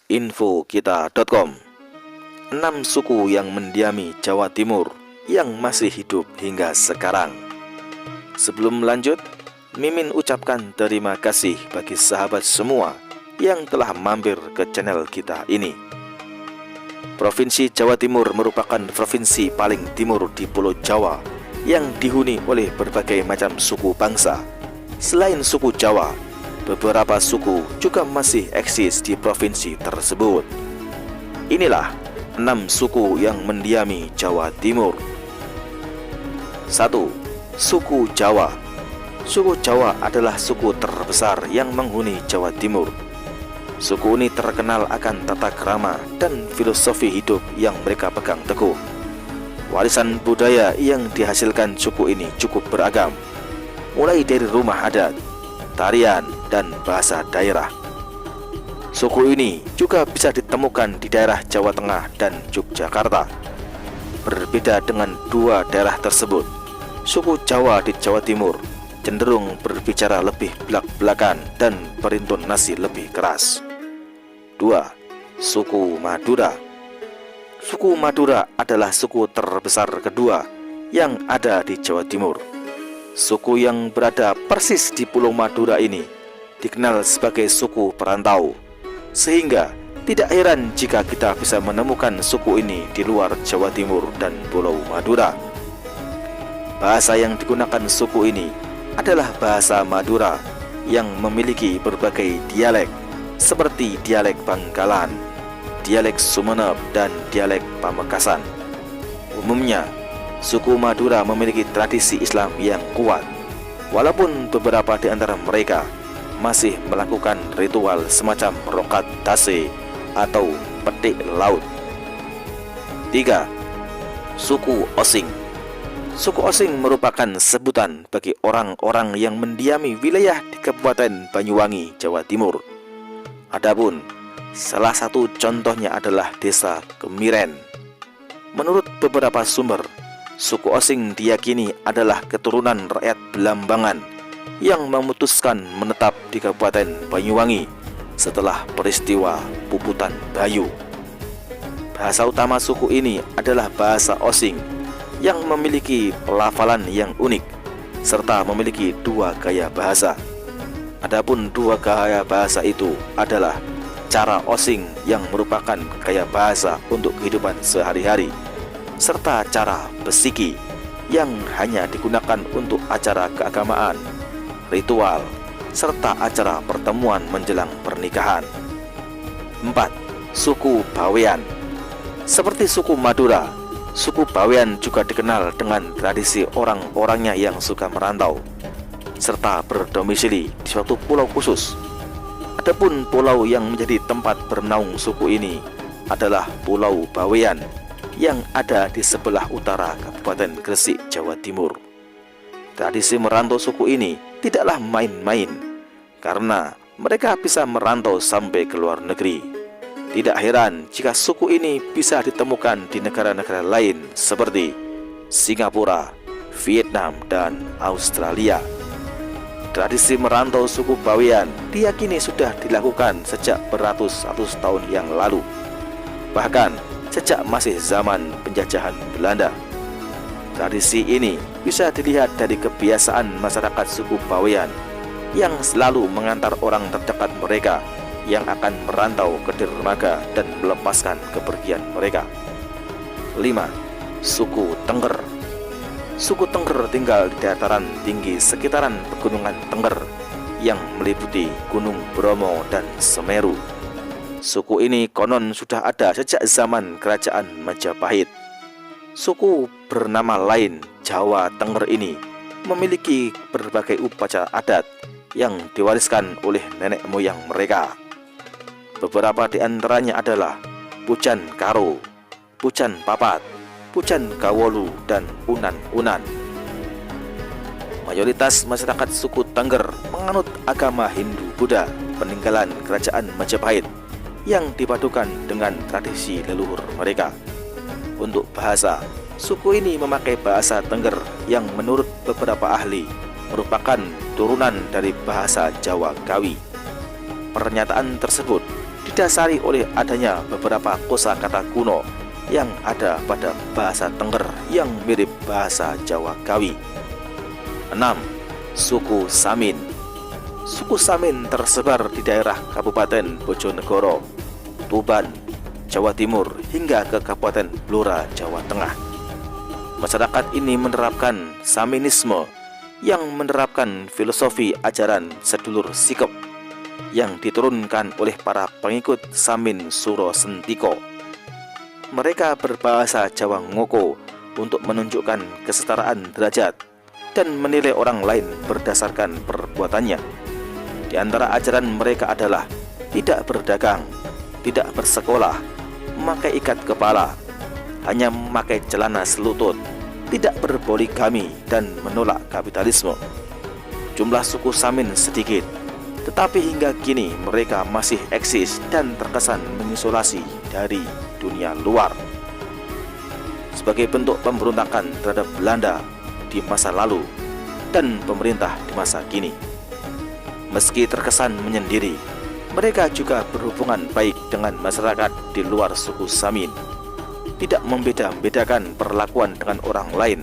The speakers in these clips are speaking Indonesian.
infokita.com. 6 suku yang mendiami Jawa Timur yang masih hidup hingga sekarang. Sebelum lanjut, Mimin ucapkan terima kasih bagi sahabat semua yang telah mampir ke channel kita ini. Provinsi Jawa Timur merupakan provinsi paling timur di Pulau Jawa yang dihuni oleh berbagai macam suku bangsa. Selain suku Jawa, beberapa suku juga masih eksis di provinsi tersebut. Inilah 6 suku yang mendiami Jawa Timur. 1. Suku Jawa. Suku Jawa adalah suku terbesar yang menghuni Jawa Timur. Suku ini terkenal akan tata krama dan filosofi hidup yang mereka pegang teguh. Warisan budaya yang dihasilkan suku ini cukup beragam, mulai dari rumah adat, tarian, dan bahasa daerah. Suku ini juga bisa ditemukan di daerah Jawa Tengah dan Yogyakarta. Berbeda dengan dua daerah tersebut, suku Jawa di Jawa Timur cenderung berbicara lebih belak-belakan dan berintonasi lebih keras. 2. Suku Madura. Suku Madura adalah suku terbesar kedua yang ada di Jawa Timur. Suku yang berada persis di Pulau Madura ini dikenal sebagai suku perantau, sehingga tidak heran jika kita bisa menemukan suku ini di luar Jawa Timur dan Pulau Madura. Bahasa yang digunakan suku ini adalah bahasa Madura yang memiliki berbagai dialek seperti dialek Bangkalan, dialek Sumeneb, dan dialek Pamekasan. Umumnya, suku Madura memiliki tradisi Islam yang kuat, walaupun beberapa di antara mereka masih melakukan ritual semacam rokat dase atau petik laut. 3. Suku Osing. Suku Osing merupakan sebutan bagi orang-orang yang mendiami wilayah di Kabupaten Banyuwangi, Jawa Timur. Adapun salah satu contohnya adalah Desa Kemiren. Menurut beberapa sumber, suku Osing diyakini adalah keturunan rakyat Belambangan yang memutuskan menetap di Kabupaten Banyuwangi setelah peristiwa Puputan Bayu. Bahasa utama suku ini adalah bahasa Osing yang memiliki pelafalan yang unik serta memiliki dua gaya bahasa. Adapun dua gaya bahasa itu adalah cara Osing yang merupakan gaya bahasa untuk kehidupan sehari-hari, serta cara Besiki yang hanya digunakan untuk acara keagamaan, ritual, serta acara pertemuan menjelang pernikahan. 4. Suku Bawean. Seperti suku Madura, suku Bawean juga dikenal dengan tradisi orang-orangnya yang suka merantau serta berdomisili di suatu pulau khusus. Adapun pulau yang menjadi tempat bernaung suku ini adalah Pulau Bawean yang ada di sebelah utara Kabupaten Gresik, Jawa Timur. Tradisi merantau suku ini tidaklah main-main, karena mereka bisa merantau sampai ke luar negeri. Tidak heran jika suku ini bisa ditemukan di negara-negara lain seperti Singapura, Vietnam, dan Australia. Tradisi merantau suku Bawean diyakini sudah dilakukan sejak beratus-ratus tahun yang lalu, bahkan sejak masih zaman penjajahan Belanda. Tradisi ini bisa dilihat dari kebiasaan masyarakat suku Bawean yang selalu mengantar orang terdekat mereka yang akan merantau ke dermaga dan melepaskan kepergian mereka. 5. Suku Tengger. Suku Tengger tinggal di dataran tinggi sekitaran pegunungan Tengger yang meliputi Gunung Bromo dan Semeru. Suku ini konon sudah ada sejak zaman Kerajaan Majapahit. Suku bernama lain Jawa Tengger ini memiliki berbagai upacara adat yang diwariskan oleh nenek moyang mereka. Beberapa di antaranya adalah Pujan Karo, Pujan Papat, Pujan Kawolu, dan Unan-Unan. Mayoritas masyarakat suku Tengger menganut agama Hindu-Buddha peninggalan Kerajaan Majapahit yang dipadukan dengan tradisi leluhur mereka. Untuk bahasa, suku ini memakai bahasa Tengger yang menurut beberapa ahli merupakan turunan dari bahasa Jawa Kawi. Pernyataan tersebut didasari oleh adanya beberapa kosakata kuno yang ada pada bahasa Tengger yang mirip bahasa Jawa Kawi. 6. Suku Samin. Suku Samin tersebar di daerah Kabupaten Bojonegoro, Tuban, Jawa Timur hingga ke Kabupaten Blora, Jawa Tengah. Masyarakat ini menerapkan Saminisme yang menerapkan filosofi ajaran sedulur sikep yang diturunkan oleh para pengikut Samin Suro Sentiko. Mereka berbahasa Jawa Ngoko untuk menunjukkan kesetaraan derajat dan menilai orang lain berdasarkan perbuatannya. Di antara ajaran mereka adalah tidak berdagang, tidak bersekolah, memakai ikat kepala, hanya memakai celana selutut, tidak berpoligami, dan menolak kapitalisme. Jumlah suku Samin sedikit, tetapi hingga kini mereka masih eksis dan terkesan mengisolasi dari dunia luar. Sebagai bentuk pemberontakan terhadap Belanda di masa lalu dan pemerintah di masa kini. Meski terkesan menyendiri, mereka juga berhubungan baik dengan masyarakat di luar suku Samin, tidak membeda-bedakan perlakuan dengan orang lain,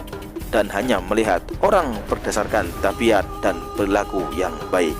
dan hanya melihat orang berdasarkan tabiat dan perilaku yang baik.